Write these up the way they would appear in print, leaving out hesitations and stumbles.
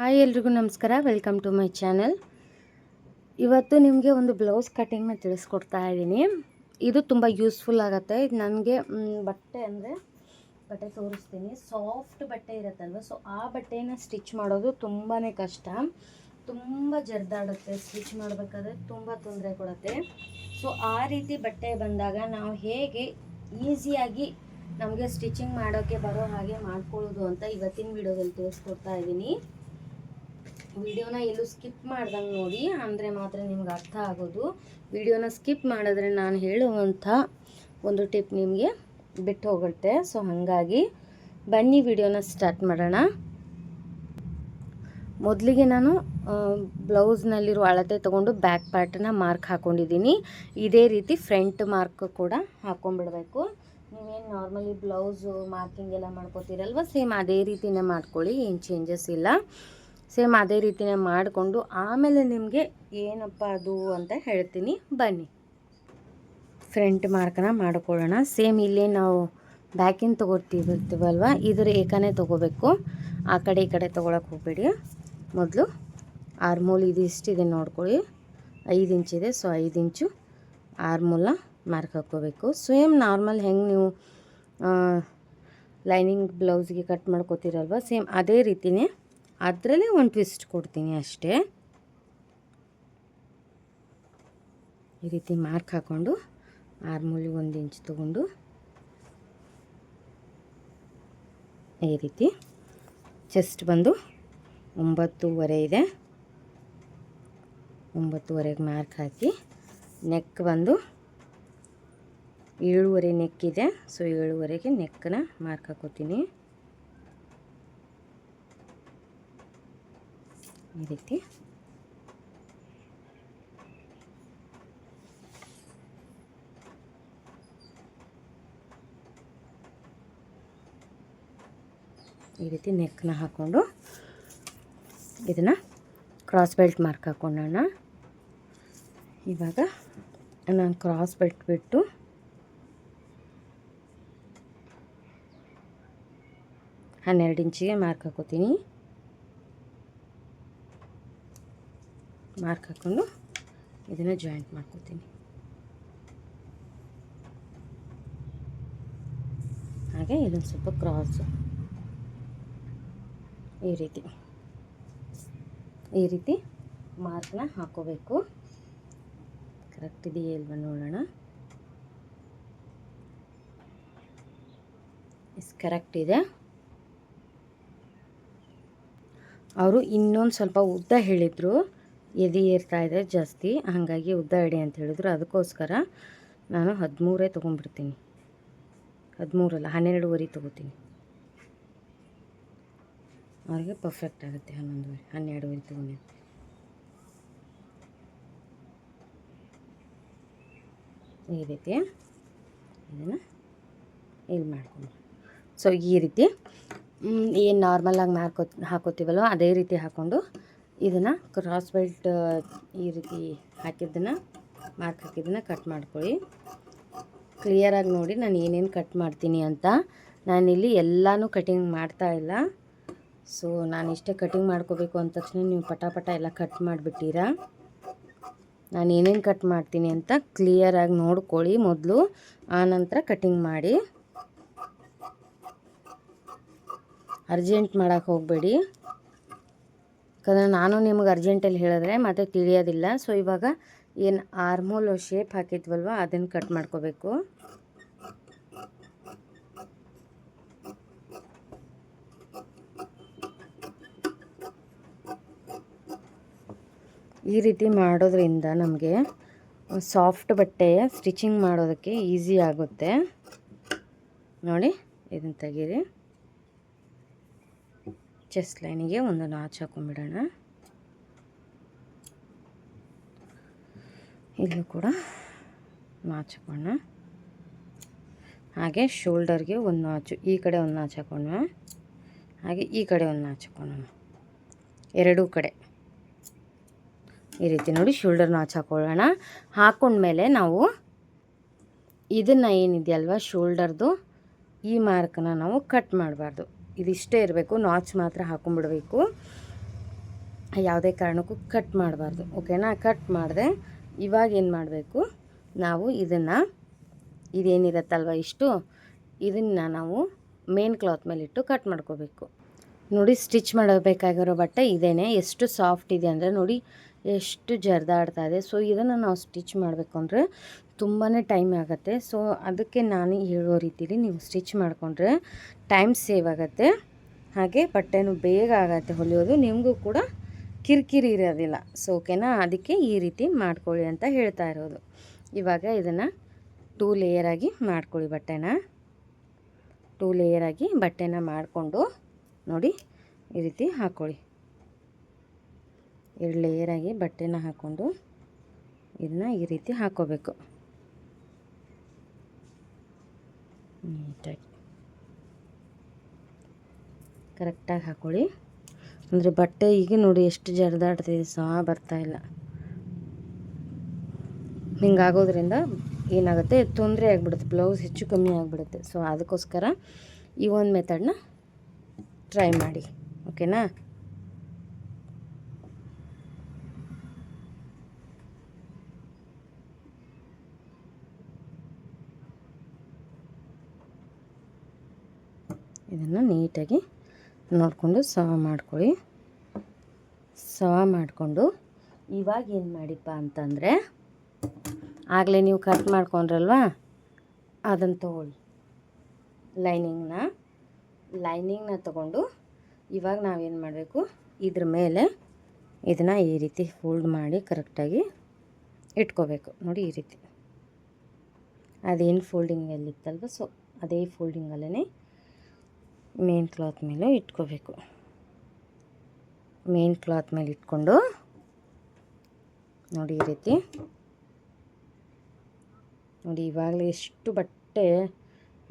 Hi ಎಲ್ರಿಗೂ ನಮಸ್ಕಾರ, welcome to my channel. ಇವತ್ತು ನಿಮಗೆ ಒಂದು ಬ್ಲೌಸ್ ಕಟ್ಟಿಂಗ್ನ ತಿಳಿಸ್ಕೊಡ್ತಾ ಇದ್ದೀನಿ. ಇದು ತುಂಬ ಯೂಸ್ಫುಲ್ ಆಗುತ್ತೆ. ಇದು ನನಗೆ ಬಟ್ಟೆ ತೋರಿಸ್ತೀನಿ. ಸಾಫ್ಟ್ ಬಟ್ಟೆ ಇರುತ್ತಲ್ವ, ಸೊ ಆ ಬಟ್ಟೆನ ಸ್ಟಿಚ್ ಮಾಡೋದು ತುಂಬಾ ಕಷ್ಟ, ತುಂಬ ಜರ್ದಾಡುತ್ತೆ. ಸ್ಟಿಚ್ ಮಾಡಬೇಕಾದ್ರೆ ತುಂಬ ತೊಂದರೆ ಕೊಡುತ್ತೆ. ಸೊ ಆ ರೀತಿ ಬಟ್ಟೆ ಬಂದಾಗ ನಾವು ಹೇಗೆ ಈಸಿಯಾಗಿ ನಮಗೆ ಸ್ಟಿಚಿಂಗ್ ಮಾಡೋಕ್ಕೆ ಬರೋ ಹಾಗೆ ಮಾಡ್ಕೊಳ್ಳೋದು ಅಂತ ಇವತ್ತಿನ ವಿಡಿಯೋದಲ್ಲಿ ತಿಳಿಸ್ಕೊಡ್ತಾ ಇದ್ದೀನಿ. ವಿಡಿಯೋನ ಎಲ್ಲೂ ಸ್ಕಿಪ್ ಮಾಡ್ದಂಗೆ ನೋಡಿ, ಅಂದರೆ ಮಾತ್ರ ನಿಮ್ಗೆ ಅರ್ಥ ಆಗೋದು. ವಿಡಿಯೋನ ಸ್ಕಿಪ್ ಮಾಡಿದ್ರೆ ನಾನು ಹೇಳುವಂಥ ಒಂದು ಟಿಪ್ ನಿಮಗೆ ಬಿಟ್ಟು ಹೋಗುತ್ತೆ. ಸೊ ಹಾಗಾಗಿ ಬನ್ನಿ ವಿಡಿಯೋನ ಸ್ಟಾರ್ಟ್ ಮಾಡೋಣ. ಮೊದಲಿಗೆ ನಾನು ಬ್ಲೌಸ್ನಲ್ಲಿರೋ ಅಳತೆ ತೊಗೊಂಡು ಬ್ಯಾಕ್ ಪಾರ್ಟನ್ನ ಮಾರ್ಕ್ ಹಾಕ್ಕೊಂಡಿದ್ದೀನಿ. ಇದೇ ರೀತಿ ಫ್ರಂಟ್ ಮಾರ್ಕ್ ಕೂಡ ಹಾಕ್ಕೊಂಡ್ಬಿಡ್ಬೇಕು. ನೀವೇನು ನಾರ್ಮಲಿ ಬ್ಲೌಸು ಮಾರ್ಕಿಂಗ್ ಎಲ್ಲ ಮಾಡ್ಕೋತೀರಲ್ವ, ಸೇಮ್ ಅದೇ ರೀತಿನೇ ಮಾಡ್ಕೊಳ್ಳಿ, ಏನು ಚೇಂಜಸ್ ಇಲ್ಲ. ಸೇಮ್ ಅದೇ ರೀತಿನೇ ಮಾಡಿಕೊಂಡು ಆಮೇಲೆ ನಿಮಗೆ ಏನಪ್ಪ ಅದು ಅಂತ ಹೇಳ್ತೀನಿ, ಬನ್ನಿ. ಫ್ರಂಟ್ ಮಾರ್ಕನ್ನ ಮಾಡ್ಕೊಳ್ಳೋಣ. ಸೇಮ್ ಇಲ್ಲೇ ನಾವು ಬ್ಯಾಕಿಂದ ತೊಗೊತೀವಲ್ವ, ಇದರ ಏಕನೇ ತೊಗೋಬೇಕು. ಆ ಕಡೆ ಈ ಕಡೆ ತೊಗೊಳಕ್ಕೆ ಹೋಗಬೇಡಿ. ಮೊದಲು ಆರ್ಮೂಲ್ ಇದು ಇಷ್ಟಿದೆ ನೋಡ್ಕೊಳ್ಳಿ, 5 ಇಂಚಿದೆ. ಸೊ 5 ಇಂಚು ಆರ್ಮೂಲ್ನ ಮಾರ್ಕ್ ಹಾಕ್ಕೋಬೇಕು. ಸೇಮ್ ನಾರ್ಮಲ್ ಹೆಂಗೆ ನೀವು ಲೈನಿಂಗ್ ಬ್ಲೌಸ್ಗೆ ಕಟ್ ಮಾಡ್ಕೋತೀರಲ್ವ, ಸೇಮ್ ಅದೇ ರೀತಿಯೇ ಅದರಲ್ಲೇ ಒಂದು ಟ್ವಿಸ್ಟ್ ಕೊಡ್ತೀನಿ ಅಷ್ಟೇ. ಈ ರೀತಿ ಮಾರ್ಕ್ ಹಾಕ್ಕೊಂಡು ಆರ್ಮೂಲಿಗೆ 1 ಇಂಚ್ ತೊಗೊಂಡು ಈ ರೀತಿ ಚೆಸ್ಟ್ ಬಂದು 9.5 ಇದೆ. 9.5ಗೆ ಮಾರ್ಕ್ ಹಾಕಿ, ನೆಕ್ ಬಂದು 7.5 ನೆಕ್ ಇದೆ. ಸೊ 7.5ಗೆ ನೆಕ್ಕನ್ನ ಮಾರ್ಕ್ ಹಾಕೋತೀನಿ. ಈ ರೀತಿ ನೆಕ್ನ ಹಾಕ್ಕೊಂಡು ಇದನ್ನು ಕ್ರಾಸ್ ಬೆಲ್ಟ್ ಮಾರ್ಕ್ ಹಾಕ್ಕೊಳ್ಳೋಣ. ಇವಾಗ ನಾನು ಕ್ರಾಸ್ ಬೆಲ್ಟ್ ಬಿಟ್ಟು ಹನ್ನೆರಡು ಇಂಚಿಗೆ ಮಾರ್ಕ್ ಹಾಕೋತೀನಿ. ಮಾರ್ಕ್ ಹಾಕ್ಕೊಂಡು ಇದನ್ನು ಜಾಯಿಂಟ್ ಮಾಡ್ಕೋತೀನಿ. ಹಾಗೆ ಇದೊಂದು ಸ್ವಲ್ಪ ಕ್ರಾಸು ಈ ರೀತಿ ಮಾರ್ಕ್ನ ಹಾಕೋಬೇಕು. ಕರೆಕ್ಟ್ ಇದೆಯೇ ಇಲ್ವ ನೋಡೋಣ. ಕರೆಕ್ಟ್ ಇದೆ. ಅವರು ಇನ್ನೊಂದು ಸ್ವಲ್ಪ ಉದ್ದ ಹೇಳಿದರು, ಎದೆ ಏರ್ತಾ ಇದೆ ಜಾಸ್ತಿ, ಹಾಗಾಗಿ ಉದ್ದ ಇಡಿ ಅಂತ ಹೇಳಿದ್ರು. ಅದಕ್ಕೋಸ್ಕರ ನಾನು 13 ತೊಗೊಂಡ್ಬಿಡ್ತೀನಿ. 13 ಅಲ್ಲ, 12.5 ತೊಗೋತೀನಿ. ಅವ್ರಿಗೆ ಪರ್ಫೆಕ್ಟ್ ಆಗುತ್ತೆ. 12.5 ತೊಗೊಂಡು ಈ ರೀತಿ ಇದನ್ನು ಇಲ್ಲಿ ಮಾಡ್ಕೊಂಡು, ಸೊ ಈ ರೀತಿ ಏನು ನಾರ್ಮಲಾಗಿ ಹಾಕೋತೀವಲ್ವ ಅದೇ ರೀತಿ ಹಾಕ್ಕೊಂಡು ಇದನ್ನು ಕ್ರಾಸ್ ಬೆಲ್ಟ್ ಈ ರೀತಿ ಹಾಕಿದ್ದನ್ನು ಮಾರ್ಕ್ ಹಾಕಿದ್ದನ್ನು ಕಟ್ ಮಾಡ್ಕೊಳ್ಳಿ. ಕ್ಲಿಯರಾಗಿ ನೋಡಿ ನಾನು ಏನೇನು ಕಟ್ ಮಾಡ್ತೀನಿ ಅಂತ. ನಾನಿಲ್ಲಿ ಎಲ್ಲನೂ ಕಟಿಂಗ್ ಮಾಡ್ತಾ ಇಲ್ಲ. ಸೊ ನಾನು ಇಷ್ಟೇ ಕಟಿಂಗ್ ಮಾಡ್ಕೋಬೇಕು ಅಂದ ತಕ್ಷಣ ನೀವು ಪಟ ಎಲ್ಲ ಕಟ್ ಮಾಡಿಬಿಟ್ಟಿರಾ. ನಾನು ಏನೇನು ಕಟ್ ಮಾಡ್ತೀನಿ ಅಂತ ಕ್ಲಿಯರಾಗಿ ನೋಡ್ಕೊಳ್ಳಿ ಮೊದಲು, ಆನಂತರ ಕಟಿಂಗ್ ಮಾಡಿ. ಅರ್ಜೆಂಟ್ ಮಾಡೋಕ್ಕೆ ಹೋಗಬೇಡಿ, ಯಾಕಂದರೆ ನಾನು ನಿಮಗೆ ಅರ್ಜೆಂಟಲ್ಲಿ ಹೇಳಿದ್ರೆ ಮತ್ತೆ ತಿಳಿಯೋದಿಲ್ಲ. ಸೊ ಇವಾಗ ಏನು ಆರ್ಮೋಲ್ ಶೇಪ್ ಹಾಕಿದ್ವಲ್ವ ಅದನ್ನು ಕಟ್ ಮಾಡ್ಕೋಬೇಕು. ಈ ರೀತಿ ಮಾಡೋದ್ರಿಂದ ನಮಗೆ ಸಾಫ್ಟ್ ಬಟ್ಟೆ ಸ್ಟಿಚಿಂಗ್ ಮಾಡೋದಕ್ಕೆ ಈಸಿ ಆಗುತ್ತೆ. ನೋಡಿ, ಇದನ್ನು ತೆಗೀರಿ. ಚೆಸ್ಟ್ ಲೈನಿಗೆ ಒಂದು ನಾಚ್ ಹಾಕೊಂಡ್ಬಿಡೋಣ. ಇಲ್ಲೂ ಕೂಡ ನಾಚ್ ಹಾಕೋಣ. ಹಾಗೆ ಶೋಲ್ಡರ್ಗೆ ಒಂದು ನಾಚು, ಈ ಕಡೆ ಒಂದು ನಾಚ್ ಹಾಕೋಣ, ಹಾಗೆ ಈ ಕಡೆ ಒಂದು ನಾಚ್ ಹಾಕೋಣ. ಎರಡೂ ಕಡೆ ಈ ರೀತಿ ನೋಡಿ ಶೋಲ್ಡರ್ ನಾಚ್ ಹಾಕೊಳ್ಳೋಣ. ಹಾಕ್ಕೊಂಡ್ಮೇಲೆ ನಾವು ಇದನ್ನು ಏನಿದೆಯಲ್ವ ಶೋಲ್ಡರ್ದು ಈ ಮಾರ್ಕನ್ನ ನಾವು ಕಟ್ ಮಾಡಬಾರ್ದು. ಇದಿಷ್ಟೇ ಇರಬೇಕು, ನಾಚ್ ಮಾತ್ರ ಹಾಕೊಂಡ್ಬಿಡಬೇಕು. ಯಾವುದೇ ಕಾರಣಕ್ಕೂ ಕಟ್ ಮಾಡಬಾರ್ದು. ಓಕೆನಾ? ಕಟ್ ಮಾಡಿದೆ. ಇವಾಗ ಏನು ಮಾಡಬೇಕು, ನಾವು ಇದೇನಿರುತ್ತಲ್ವ ಇಷ್ಟು, ಇದನ್ನು ನಾವು ಮೇನ್ ಕ್ಲಾತ್ ಮೇಲಿಟ್ಟು ಕಟ್ ಮಾಡ್ಕೋಬೇಕು. ನೋಡಿ, ಸ್ಟಿಚ್ ಮಾಡಬೇಕಾಗಿರೋ ಬಟ್ಟೆ ಇದೇನೆ. ಎಷ್ಟು ಸಾಫ್ಟ್ ಇದೆ ಅಂದರೆ ನೋಡಿ, ಎಷ್ಟು ಜರ್ದಾಡ್ತಾ ಇದೆ. ಸೊ ಇದನ್ನು ನಾವು ಸ್ಟಿಚ್ ಮಾಡಬೇಕು ಅಂದರೆ ತುಂಬಾ ಟೈಮ್ ಆಗುತ್ತೆ. ಸೊ ಅದಕ್ಕೆ ನಾನು ಹೇಳೋ ರೀತಿಲಿ ನೀವು ಸ್ಟಿಚ್ ಮಾಡಿಕೊಂಡ್ರೆ ಟೈಮ್ ಸೇವ್ ಆಗುತ್ತೆ, ಹಾಗೆ ಬಟ್ಟೆನೂ ಬೇಗ ಆಗುತ್ತೆ ಹೊಲಿಯೋದು, ನಿಮಗೂ ಕೂಡ ಕಿರಿಕಿರಿ ಇರೋದಿಲ್ಲ. ಸೊ ಓಕೆನಾ? ಅದಕ್ಕೆ ಈ ರೀತಿ ಮಾಡ್ಕೊಳ್ಳಿ ಅಂತ ಹೇಳ್ತಾ ಇರೋದು. ಇವಾಗ ಇದನ್ನು 2 ಲೇಯರಾಗಿ ಮಾಡ್ಕೊಳ್ಳಿ. ಬಟ್ಟೆನ ಮಾಡಿಕೊಂಡು ನೋಡಿ ಈ ರೀತಿ ಹಾಕ್ಕೊಳ್ಳಿ. 2 ಲೇಯರಾಗಿ ಬಟ್ಟೆನ ಹಾಕ್ಕೊಂಡು ಇದನ್ನ ಈ ರೀತಿ ಹಾಕ್ಕೋಬೇಕು ನೀಟಾಗಿ. ಕರೆಕ್ಟಾಗಿ ಹಾಕ್ಕೊಳ್ಳಿ. ಅಂದರೆ ಬಟ್ಟೆ ಈಗ ನೋಡಿ ಎಷ್ಟು ಜರ್ದಾಡ್ತಿದೆ, ಸಹ ಬರ್ತಾಯಿಲ್ಲ. ಹಿಂಗಾಗೋದ್ರಿಂದ ಏನಾಗುತ್ತೆ, ತೊಂದರೆ ಆಗಿಬಿಡುತ್ತೆ, ಬ್ಲೌಸ್ ಹೆಚ್ಚು ಕಮ್ಮಿ ಆಗಿಬಿಡುತ್ತೆ. ಸೊ ಅದಕ್ಕೋಸ್ಕರ ಈ ಒಂದು ಮೆಥಡ್ನ ಟ್ರೈ ಮಾಡಿ. ಓಕೆನಾ? ಇದನ್ನು ನೀಟಾಗಿ ನೋಡಿಕೊಂಡು ಸವ ಮಾಡ್ಕೊಳ್ಳಿ. ಸವ ಮಾಡಿಕೊಂಡು ಇವಾಗ ಏನು ಮಾಡಿಪ್ಪ ಅಂತಂದರೆ, ಆಗಲೇ ನೀವು ಕಟ್ ಮಾಡ್ಕೊಂಡ್ರಲ್ವ, ಅದನ್ನು ತೊಗೊಳ್ಳಿ. ಲೈನಿಂಗ್ನ ತೊಗೊಂಡು ಇವಾಗ ನಾವೇನು ಮಾಡಬೇಕು, ಇದ್ರ ಮೇಲೆ ಇದನ್ನು ಈ ರೀತಿ ಫೋಲ್ಡ್ ಮಾಡಿ ಕರೆಕ್ಟಾಗಿ ಇಟ್ಕೋಬೇಕು. ನೋಡಿ ಈ ರೀತಿ ಅದೇನು ಫೋಲ್ಡಿಂಗಲ್ಲಿತ್ತಲ್ವ, ಸೊ ಅದೇ ಫೋಲ್ಡಿಂಗಲ್ಲೇ ಮೇನ್ ಕ್ಲಾತ್ ಮೇಲೆ ಇಟ್ಕೋಬೇಕು. ಮೇನ್ ಕ್ಲಾತ್ ಮೇಲೆ ಇಟ್ಕೊಂಡು ನೋಡಿ ಈ ರೀತಿ ನೋಡಿ, ಇವಾಗಲೇ ಎಷ್ಟು ಬಟ್ಟೆ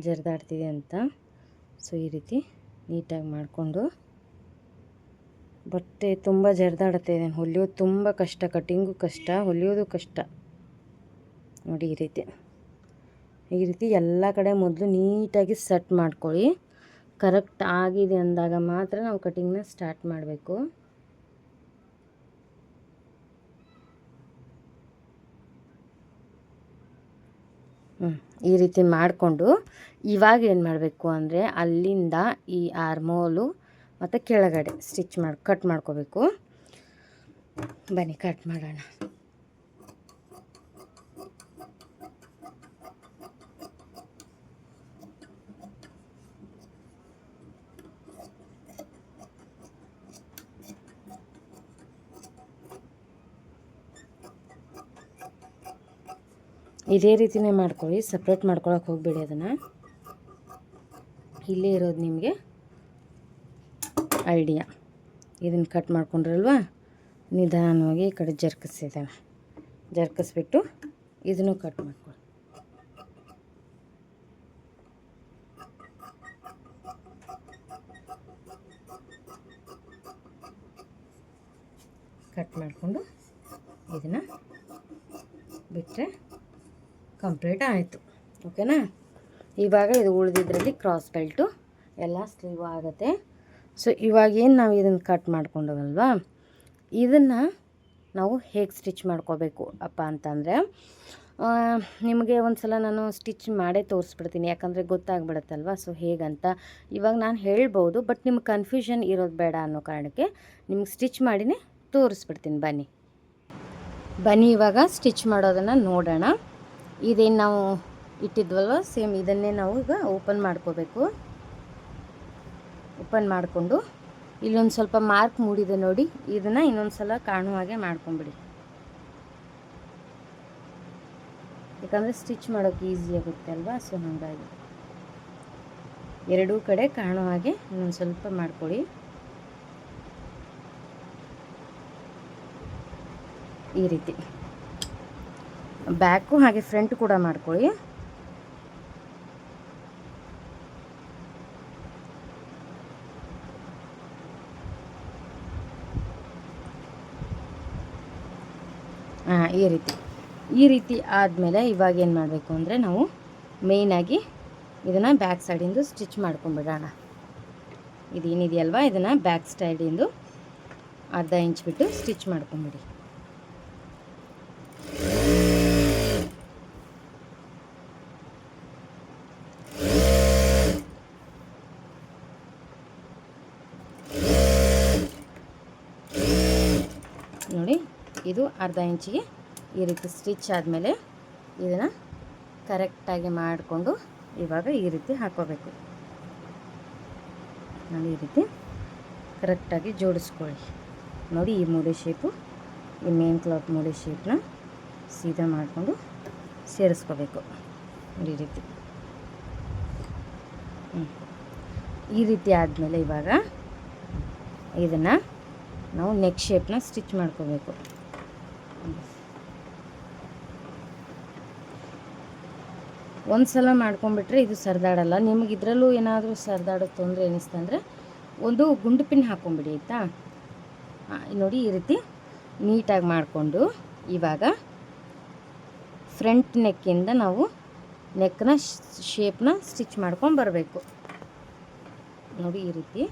ಜರ್ದಾಡ್ತಿದೆ ಅಂತ. ಸೊ ಈ ರೀತಿ ನೀಟಾಗಿ ಮಾಡಿಕೊಂಡು, ಬಟ್ಟೆ ತುಂಬ ಜರ್ದಾಡುತ್ತೆ, ಇದನ್ನು ಹೊಲಿಯೋದು ತುಂಬ ಕಷ್ಟ, ಕಟ್ಟಿಂಗು ಕಷ್ಟ, ಹೊಲಿಯೋದು ಕಷ್ಟ. ನೋಡಿ ಈ ರೀತಿ ಎಲ್ಲ ಕಡೆ ಮೊದಲು ನೀಟಾಗಿ ಸೆಟ್ ಮಾಡ್ಕೊಳ್ಳಿ. ಕರೆಕ್ಟ್ ಆಗಿದೆ ಅಂದಾಗ ಮಾತ್ರ ನಾವು ಕಟಿಂಗ್ನ ಸ್ಟಾರ್ಟ್ ಮಾಡಬೇಕು. ಈ ರೀತಿ ಮಾಡಿಕೊಂಡು ಇವಾಗ ಏನು ಮಾಡಬೇಕು ಅಂದರೆ, ಅಲ್ಲಿಂದ ಈ ಆರ್ಮೋಲು ಮತ್ತು ಕೆಳಗಡೆ ಕಟ್ ಮಾಡ್ಕೋಬೇಕು. ಬನ್ನಿ ಕಟ್ ಮಾಡೋಣ. ಇದೇ ರೀತಿನೇ ಮಾಡ್ಕೊಳ್ಳಿ, ಸಪ್ರೇಟ್ ಮಾಡ್ಕೊಳಕ್ಕೆ ಹೋಗಬೇಡಿ. ಅದನ್ನು ಇಲ್ಲೇ ಇರೋದು ನಿಮಗೆ ಐಡಿಯಾ. ಇದನ್ನು ಕಟ್ ಮಾಡ್ಕೊಂಡ್ರಲ್ವ, ನಿಧಾನವಾಗಿ ಈ ಕಡೆ ಜರ್ಕಿಸ್ಬಿಟ್ಟು ಇದನ್ನು ಕಟ್ ಮಾಡ್ಕೊಳ್ಳಿ. ಕಟ್ ಮಾಡಿಕೊಂಡು ಇದನ್ನು ಬಿಟ್ಟರೆ ಕಂಪ್ಲೀಟ್ ಆಯಿತು. ಓಕೆನಾ? ಇವಾಗ ಇದು ಉಳಿದಿದ್ರಲ್ಲಿ ಕ್ರಾಸ್ ಬೆಲ್ಟು ಎಲ್ಲ ಸ್ಲೀವ್ ಆಗುತ್ತೆ. ಸೊ ಇವಾಗೇನು ನಾವು ಇದನ್ನು ಕಟ್ ಮಾಡ್ಕೊಂಡವಲ್ವ, ಇದನ್ನು ನಾವು ಹೇಗೆ ಸ್ಟಿಚ್ ಮಾಡ್ಕೋಬೇಕು ಅಪ್ಪ ಅಂತಂದರೆ, ನಿಮಗೆ ಒಂದು ಸಲ ನಾನು ಸ್ಟಿಚ್ ಮಾಡೇ ತೋರಿಸ್ಬಿಡ್ತೀನಿ, ಯಾಕಂದರೆ ಗೊತ್ತಾಗ್ಬಿಡುತ್ತಲ್ವ. ಸೊ ಹೇಗಂತ ಇವಾಗ ನಾನು ಹೇಳ್ಬೋದು, ಬಟ್ ನಿಮ್ಗೆ ಕನ್ಫ್ಯೂಷನ್ ಇರೋದು ಬೇಡ ಅನ್ನೋ ಕಾರಣಕ್ಕೆ ನಿಮ್ಗೆ ಸ್ಟಿಚ್ ಮಾಡಿನೇ ತೋರಿಸ್ಬಿಡ್ತೀನಿ. ಬನ್ನಿ ಇವಾಗ ಸ್ಟಿಚ್ ಮಾಡೋದನ್ನು ನೋಡೋಣ. ಇದೇನು ನಾವು ಇಟ್ಟಿದ್ವಲ್ವ, ಸೇಮ್ ಇದನ್ನೇ ನಾವು ಈಗ ಓಪನ್ ಮಾಡ್ಕೋಬೇಕು. ಓಪನ್ ಮಾಡಿಕೊಂಡು ಇಲ್ಲೊಂದು ಸ್ವಲ್ಪ ಮಾರ್ಕ್ ಮೂಡಿದೆ ನೋಡಿ, ಇದನ್ನು ಇನ್ನೊಂದು ಸಲ ಕಾಣುವ ಹಾಗೆ ಮಾಡ್ಕೊಂಬಿಡಿ. ಯಾಕಂದರೆ ಸ್ಟಿಚ್ ಮಾಡೋಕ್ಕೆ ಈಸಿ ಆಗುತ್ತೆ ಅಲ್ವಾ. ಸೊ ಹಾಗಾಗಿ ಎರಡೂ ಕಡೆ ಕಾಣುವ ಹಾಗೆ ಇನ್ನೊಂದು ಸ್ವಲ್ಪ ಮಾಡ್ಕೊಳ್ಳಿ. ಈ ರೀತಿ ಬ್ಯಾಕು ಹಾಗೆ ಫ್ರಂಟ್ ಕೂಡ ಮಾಡ್ಕೊಳ್ಳಿ. ಈ ರೀತಿ ಆದಮೇಲೆ ಇವಾಗ ಏನು ಮಾಡಬೇಕು ಅಂದರೆ, ನಾವು ಮೇಯ್ನಾಗಿ ಇದನ್ನು ಬ್ಯಾಕ್ ಸೈಡಿಂದು ಸ್ಟಿಚ್ ಮಾಡ್ಕೊಂಬಿಡೋಣ. ಇದೇನಿದೆಯಲ್ವ, ಇದನ್ನು ಬ್ಯಾಕ್ ಸೈಡಿಂದು ಅರ್ಧ ಇಂಚ್ ಬಿಟ್ಟು ಸ್ಟಿಚ್ ಮಾಡ್ಕೊಂಬಿಡಿ. ನೋಡಿ, ಇದು ಅರ್ಧ ಇಂಚಿಗೆ ಈ ರೀತಿ ಸ್ಟಿಚ್ ಆದಮೇಲೆ ಇದನ್ನು ಕರೆಕ್ಟಾಗಿ ಮಾಡಿಕೊಂಡು ಇವಾಗ ಈ ರೀತಿ ಹಾಕೋಬೇಕು. ನೋಡಿ, ಈ ರೀತಿ ಕರೆಕ್ಟಾಗಿ ಜೋಡಿಸ್ಕೊಳ್ಳಿ. ನೋಡಿ, ಈ ಮೂಲೆ ಶೇಪು, ಈ ಮೇನ್ ಕ್ಲಾತ್ ಮೂಲೆ ಶೇಪ್ನ ಸೀದಾ ಮಾಡಿಕೊಂಡು ಸೇರಿಸ್ಕೋಬೇಕು. ಈ ರೀತಿ ಈ ರೀತಿ ಆದಮೇಲೆ ಇವಾಗ ಇದನ್ನು ನಾವು ನೆಕ್ ಶೇಪ್ನ ಸ್ಟಿಚ್ ಮಾಡ್ಕೋಬೇಕು. ಒಂದು ಸಲ ಮಾಡ್ಕೊಂಡ್ಬಿಟ್ರೆ ಇದು ಸರಿದಾಡಲ್ಲ. ನಿಮಗೆ ಇದರಲ್ಲೂ ಏನಾದರೂ ಸರಿದಾಡೋ ತೊಂದರೆ ಏನಿಸ್ತಂದರೆ ಒಂದು ಗುಂಡು ಪಿನ್ ಹಾಕ್ಕೊಂಬಿಡಿ, ಆಯಿತಾ? ನೋಡಿ, ಈ ರೀತಿ ನೀಟಾಗಿ ಮಾಡಿಕೊಂಡು ಇವಾಗ ಫ್ರಂಟ್ ನೆಕ್ಕಿಂದ ನಾವು ನೆಕ್ನ ಶೇಪ್ನ ಸ್ಟಿಚ್ ಮಾಡ್ಕೊಂಡು ಬರಬೇಕು. ನೋಡಿ, ಈ ರೀತಿ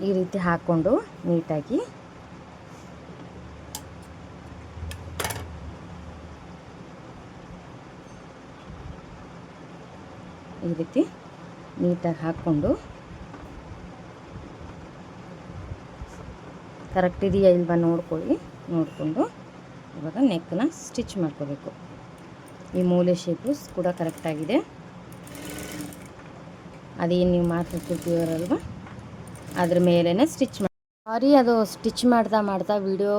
ಈ ರೀತಿ ಹಾಕ್ಕೊಂಡು ನೀಟಾಗಿ ಈ ರೀತಿ ನೀಟಾಗಿ ಹಾಕ್ಕೊಂಡು ಕರೆಕ್ಟ್ ಇದೆಯಾ ಇಲ್ವಾ ನೋಡಿಕೊಂಡು ಇವಾಗ ನೆಕ್ಕನ್ನ ಸ್ಟಿಚ್ ಮಾಡ್ಕೋಬೇಕು. ಈ ಮೂಲೆ ಶೇಪು ಕೂಡ ಕರೆಕ್ಟಾಗಿದೆ. ಅದೇನು ನೀವು ಮಾತಾಡ್ತಿರ್ತೀವರಲ್ವ ಅದ್ರ ಮೇಲೇ ಸ್ಟಿಚ್ ಮಾಡಿ. ಸಾರಿ, ಅದು ಸ್ಟಿಚ್ ಮಾಡ್ತಾ ವಿಡಿಯೋ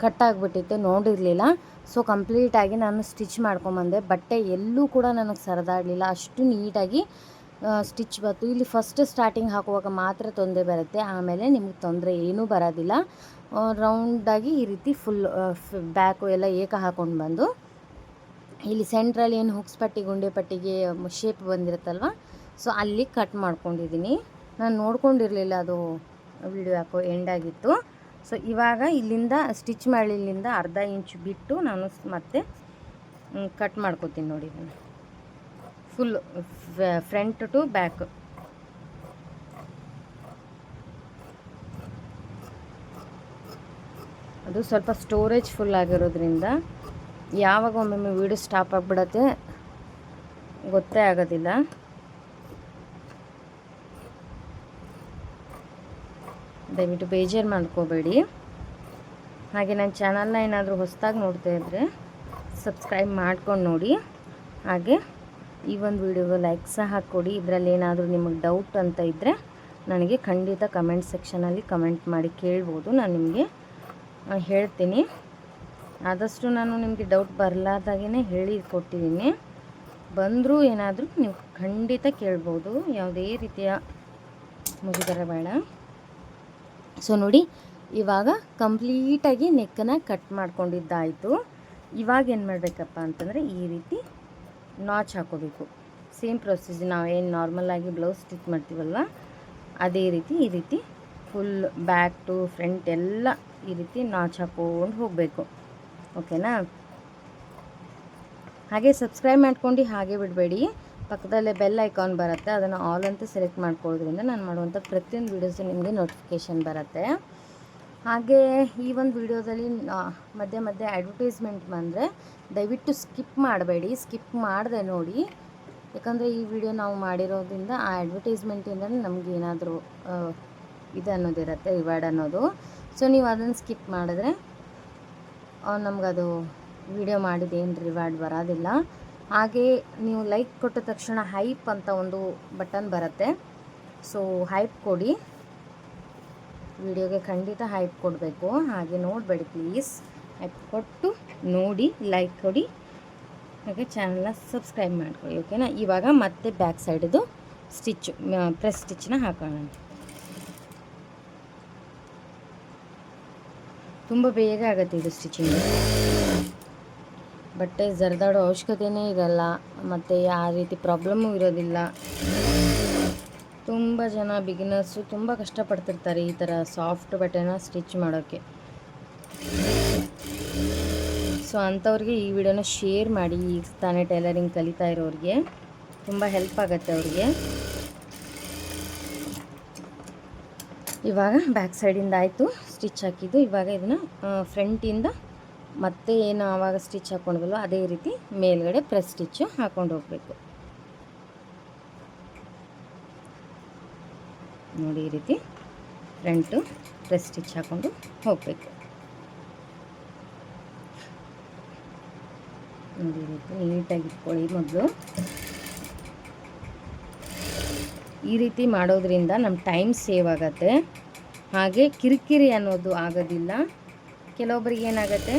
ಕಟ್ ಆಗಿಬಿಟ್ಟಿತ್ತು, ನೋಡಿರಲಿಲ್ಲ. ಸೊ ಕಂಪ್ಲೀಟಾಗಿ ನಾನು ಸ್ಟಿಚ್ ಮಾಡ್ಕೊಂಬಂದೆ. ಬಟ್ಟೆ ಎಲ್ಲೂ ಕೂಡ ನನಗೆ ಸರಿದಾಡಲಿಲ್ಲ, ಅಷ್ಟು ನೀಟಾಗಿ ಸ್ಟಿಚ್ ಬಂತು. ಇಲ್ಲಿ ಫಸ್ಟ್ ಸ್ಟಾರ್ಟಿಂಗ್ ಹಾಕುವಾಗ ಮಾತ್ರ ತೊಂದರೆ ಬರುತ್ತೆ, ಆಮೇಲೆ ನಿಮಗೆ ತೊಂದರೆ ಏನೂ ಬರೋದಿಲ್ಲ. ರೌಂಡಾಗಿ ಈ ರೀತಿ ಫುಲ್ ಬ್ಯಾಕು ಎಲ್ಲ ಏಕ ಹಾಕ್ಕೊಂಡು ಬಂದು ಇಲ್ಲಿ ಸೆಂಟ್ರಲ್ಲಿ ಏನು ಹುಕ್ಸ್ ಪಟ್ಟಿ ಗುಂಡೆ ಪಟ್ಟಿಗೆ ಶೇಪ್ ಬಂದಿರುತ್ತಲ್ವ, ಸೊ ಅಲ್ಲಿ ಕಟ್ ಮಾಡ್ಕೊಂಡಿದ್ದೀನಿ. ನಾನು ನೋಡ್ಕೊಂಡಿರಲಿಲ್ಲ, ಅದು ವಿಡಿಯೋ ಯಾಕೋ ಎಂಡಾಗಿತ್ತು. ಸೊ ಇವಾಗ ಇಲ್ಲಿಂದ ಸ್ಟಿಚ್ ಮಾಡಿ ಇಲ್ಲಿಂದ ಅರ್ಧ ಇಂಚ್ ಬಿಟ್ಟು ನಾನು ಮತ್ತೆ ಕಟ್ ಮಾಡ್ಕೋತೀನಿ. ನೋಡಿ, ಇದನ್ನು ಫುಲ್ ಫ್ರಂಟ್ ಟು ಬ್ಯಾಕ್. ಅದು ಸ್ವಲ್ಪ ಸ್ಟೋರೇಜ್ ಫುಲ್ ಆಗಿರೋದ್ರಿಂದ ಯಾವಾಗ ಒಮ್ಮೊಮ್ಮೆ ವೀಡಿಯೋ ಸ್ಟಾಪ್ ಆಗಿಬಿಡತ್ತೆ, ಗೊತ್ತೇ ಆಗೋದಿಲ್ಲ. ದಯವಿಟ್ಟು ಬೇಜಾರು ಮಾಡ್ಕೋಬೇಡಿ. ಹಾಗೆ ನನ್ನ ಚಾನಲ್ನ ಏನಾದರೂ ಹೊಸದಾಗಿ ನೋಡ್ತಾ ಇದ್ದರೆ ಸಬ್ಸ್ಕ್ರೈಬ್ ಮಾಡ್ಕೊಂಡು ನೋಡಿ. ಹಾಗೆ ಈ ಒಂದು ವಿಡಿಯೋಗೆ ಲೈಕ್ ಸಹ ಹಾಕ್ಕೊಡಿ. ಇದರಲ್ಲಿ ಏನಾದರೂ ನಿಮಗೆ ಡೌಟ್ ಅಂತ ಇದ್ದರೆ ನನಗೆ ಖಂಡಿತ ಕಮೆಂಟ್ ಸೆಕ್ಷನಲ್ಲಿ ಕಮೆಂಟ್ ಮಾಡಿ ಕೇಳ್ಬೋದು, ನಾನು ನಿಮಗೆ ಹೇಳ್ತೀನಿ. ಆದಷ್ಟು ನಾನು ನಿಮಗೆ ಡೌಟ್ ಬರಲಾರ್ದಾಗೇ ಹೇಳಿ ಕೊಟ್ಟಿದ್ದೀನಿ. ಬಂದರೂ ಏನಾದರೂ ನೀವು ಖಂಡಿತ ಕೇಳ್ಬೋದು, ಯಾವುದೇ ರೀತಿಯ ಮುಜುಗರ ಬೇಡ. ಸೊ ನೋಡಿ, ಇವಾಗ ಕಂಪ್ಲೀಟಾಗಿ ನೆಕ್ಕನ್ನು ಕಟ್ ಮಾಡ್ಕೊಂಡಿದ್ದಾಯಿತು. ಇವಾಗ ಏನು ಮಾಡಬೇಕಪ್ಪ ಅಂತಂದರೆ ಈ ರೀತಿ ನಾಚ್ ಹಾಕೋಬೇಕು. ಸೇಮ್ ಪ್ರೊಸೀಜರ್ ನಾವೇನು ನಾರ್ಮಲಾಗಿ ಬ್ಲೌಸ್ ಸ್ಟಿಚ್ ಮಾಡ್ತೀವಲ್ವ ಅದೇ ರೀತಿ ಈ ರೀತಿ ಫುಲ್ ಬ್ಯಾಕ್ ಟು ಫ್ರಂಟ್ ಎಲ್ಲ ಈ ರೀತಿ ನಾಚ್ ಹಾಕ್ಕೊಂಡು ಹೋಗಬೇಕು. ಓಕೆನಾ? ಹಾಗೆ ಸಬ್ಸ್ಕ್ರೈಬ್ ಮಾಡ್ಕೊಂಡು ಹಾಗೆ ಬಿಡಬೇಡಿ. ಪಕ್ಕದಲ್ಲೇ ಬೆಲ್ ಐಕಾನ್ ಬರುತ್ತೆ, ಅದನ್ನು ಆಲ್ ಅಂತ ಸೆಲೆಕ್ಟ್ ಮಾಡ್ಕೊಳ್ಳೋದ್ರಿಂದ ನಾನು ಮಾಡುವಂಥ ಪ್ರತಿಯೊಂದು ವೀಡಿಯೋಸು ನಿಮಗೆ ನೋಟಿಫಿಕೇಷನ್ ಬರುತ್ತೆ. ಹಾಗೆ ಈ ಒಂದು ವಿಡಿಯೋದಲ್ಲಿ ಮಧ್ಯೆ ಮಧ್ಯೆ ಅಡ್ವರ್ಟೈಸ್ಮೆಂಟ್ ಬಂದರೆ ದಯವಿಟ್ಟು ಸ್ಕಿಪ್ ಮಾಡಬೇಡಿ, ಸ್ಕಿಪ್ ಮಾಡದೆ ನೋಡಿ. ಯಾಕಂದರೆ ಈ ವಿಡಿಯೋ ನಾವು ಮಾಡಿರೋದ್ರಿಂದ ಆ ಅಡ್ವರ್ಟೈಸ್ಮೆಂಟಿಂದ ನಮಗೇನಾದರೂ ಇದು ಅನ್ನೋದಿರುತ್ತೆ, ರಿವಾರ್ಡ್ ಅನ್ನೋದು. ಸೊ ನೀವು ಅದನ್ನು ಸ್ಕಿಪ್ ಮಾಡಿದ್ರೆ ನಮಗದು ವಿಡಿಯೋ ಮಾಡಿದ್ದೇನು ರಿವಾರ್ಡ್ ಬರೋದಿಲ್ಲ. ಹಾಗೆ ನೀವು ಲೈಕ್ ಕೊಟ್ಟ ತಕ್ಷಣ ಹೈಪ್ ಅಂತ ಒಂದು ಬಟನ್ ಬರುತ್ತೆ, ಸೊ ಹೈಪ್ ಕೊಡಿ. ವಿಡಿಯೋಗೆ ಖಂಡಿತ ಹೈಪ್ ಕೊಡಬೇಕು. ಹಾಗೆ ನೋಡಬೇಡಿ ಪ್ಲೀಸ್, ಹೈಪ್ ಕೊಟ್ಟು ನೋಡಿ, ಲೈಕ್ ಕೊಡಿ, ಹಾಗೆ ಚಾನಲ್ನ ಸಬ್ಸ್ಕ್ರೈಬ್ ಮಾಡ್ಕೊಳ್ಳಿ. ಓಕೆನಾ? ಇವಾಗ ಮತ್ತೆ ಬ್ಯಾಕ್ ಸೈಡ್ದು ಸ್ಟಿಚ್ಚು ಪ್ರೆಸ್ ಸ್ಟಿಚ್ನ ಹಾಕೋಣ. ತುಂಬ ಬೇಗ ಆಗುತ್ತೆ ಇದು ಸ್ಟಿಚಿಂಗ್. ಬಟ್ಟೆ ಜರಿದಾಡೋ ಅವಶ್ಯಕತೆಯೇ ಇರಲ್ಲ, ಮತ್ತು ಆ ರೀತಿ ಪ್ರಾಬ್ಲಮ್ಮು ಇರೋದಿಲ್ಲ. ತುಂಬ ಜನ ಬಿಗಿನರ್ಸು ತುಂಬ ಕಷ್ಟಪಡ್ತಿರ್ತಾರೆ ಈ ಥರ ಸಾಫ್ಟ್ ಬಟ್ಟೆನ ಸ್ಟಿಚ್ ಮಾಡೋಕ್ಕೆ. ಸೊ ಅಂಥವ್ರಿಗೆ ಈ ವಿಡಿಯೋನ ಶೇರ್ ಮಾಡಿ. ಈಗ ತಾನೇ ಟೈಲರಿಂಗ್ ಕಲಿತಾ ಇರೋರಿಗೆ ತುಂಬ ಹೆಲ್ಪ್ ಆಗುತ್ತೆ ಅವ್ರಿಗೆ. ಇವಾಗ ಬ್ಯಾಕ್ ಸೈಡಿಂದ ಆಯಿತು ಸ್ಟಿಚ್ ಹಾಕಿದ್ದು. ಇವಾಗ ಇದನ್ನು ಫ್ರಂಟಿಂದ ಮತ್ತೆ ಏನು ಆವಾಗ ಸ್ಟಿಚ್ ಹಾಕ್ಕೊಂಡ್ವಲ್ವ ಅದೇ ರೀತಿ ಮೇಲ್ಗಡೆ ಪ್ರೆಸ್ ಸ್ಟಿಚ್ಚು ಹಾಕ್ಕೊಂಡು ಹೋಗಬೇಕು. ನೋಡಿ ಈ ರೀತಿ ಫ್ರಂಟು ಪ್ರೆಸ್ ಸ್ಟಿಚ್ ಹಾಕ್ಕೊಂಡು ಹೋಗಬೇಕು. ನೋಡಿ ಈ ರೀತಿ ನೀಟಾಗಿ ಇಟ್ಕೊಳ್ಳಿ ಮೊದಲು. ಈ ರೀತಿ ಮಾಡೋದ್ರಿಂದ ನಮ್ಮ ಟೈಮ್ ಸೇವ್ ಆಗುತ್ತೆ, ಹಾಗೆ ಕಿರಿಕಿರಿ ಅನ್ನೋದು ಆಗೋದಿಲ್ಲ. ಕೆಲವೊಬ್ರಿಗೆ ಏನಾಗುತ್ತೆ,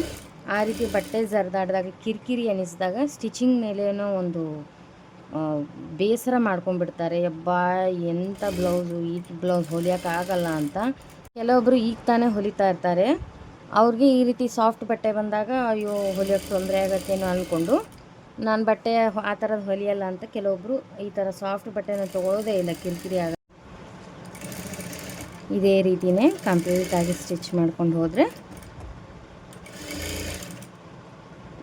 ಆ ರೀತಿ ಬಟ್ಟೆ ಜರ್ದಾಡಿದಾಗ ಕಿರಿಕಿರಿ ಅನ್ನಿಸಿದಾಗ ಸ್ಟಿಚಿಂಗ್ ಮೇಲೇನೋ ಒಂದು ಬೇಸರ ಮಾಡ್ಕೊಂಡ್ಬಿಡ್ತಾರೆ. ಯಬ್ಬಾ ಎಂಥ ಬ್ಲೌಸು, ಈ ಬ್ಲೌಸ್ ಹೊಲಿಯೋಕ್ಕಾಗಲ್ಲ ಅಂತ. ಕೆಲವೊಬ್ಬರು ಈಗ ತಾನೇ ಹೊಲಿತಾ ಇರ್ತಾರೆ, ಅವ್ರಿಗೆ ಈ ರೀತಿ ಸಾಫ್ಟ್ ಬಟ್ಟೆ ಬಂದಾಗ ಅಯ್ಯೋ ಹೊಲಿಯೋಕ್ಕೆ ತೊಂದರೆ ಆಗುತ್ತೇನೋ ಅಂದ್ಕೊಂಡು ನಾನು ಬಟ್ಟೆ ಆ ಥರದ್ದು ಹೊಲಿಯಲ್ಲ ಅಂತ ಕೆಲವೊಬ್ಬರು ಈ ಥರ ಸಾಫ್ಟ್ ಬಟ್ಟೆನ ತೊಗೊಳ್ಳೋದೇ ಇಲ್ಲ, ಕಿರಿಕಿರಿ ಆಗ. ಇದೇ ರೀತಿಯೇ ಕಂಪ್ಲೀಟಾಗಿ ಸ್ಟಿಚ್ ಮಾಡ್ಕೊಂಡು ಹೋದರೆ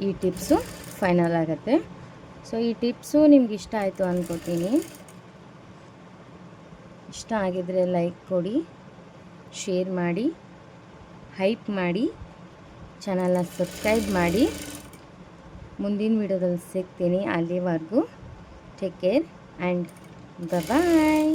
ಈ ಟಿಪ್ಸು ಫೈನಲ್ ಆಗುತ್ತೆ. ಸೊ ಈ ಟಿಪ್ಸು ನಿಮ್ಗೆ ಇಷ್ಟ ಆಯಿತು ಅಂದ್ಕೊತೀನಿ. ಇಷ್ಟ ಆಗಿದರೆ ಲೈಕ್ ಕೊಡಿ, ಶೇರ್ ಮಾಡಿ, ಹೈಪ್ ಮಾಡಿ, ಚಾನಲ್ನ ಸಬ್ಸ್ಕ್ರೈಬ್ ಮಾಡಿ. ಮುಂದಿನ ವಿಡಿಯೋದಲ್ಲಿ ಸಿಗ್ತೀನಿ. ಅಲ್ಲಿವರೆಗೂ ಟೇಕ್ ಕೇರ್ ಆ್ಯಂಡ್ ಬಾಯ್.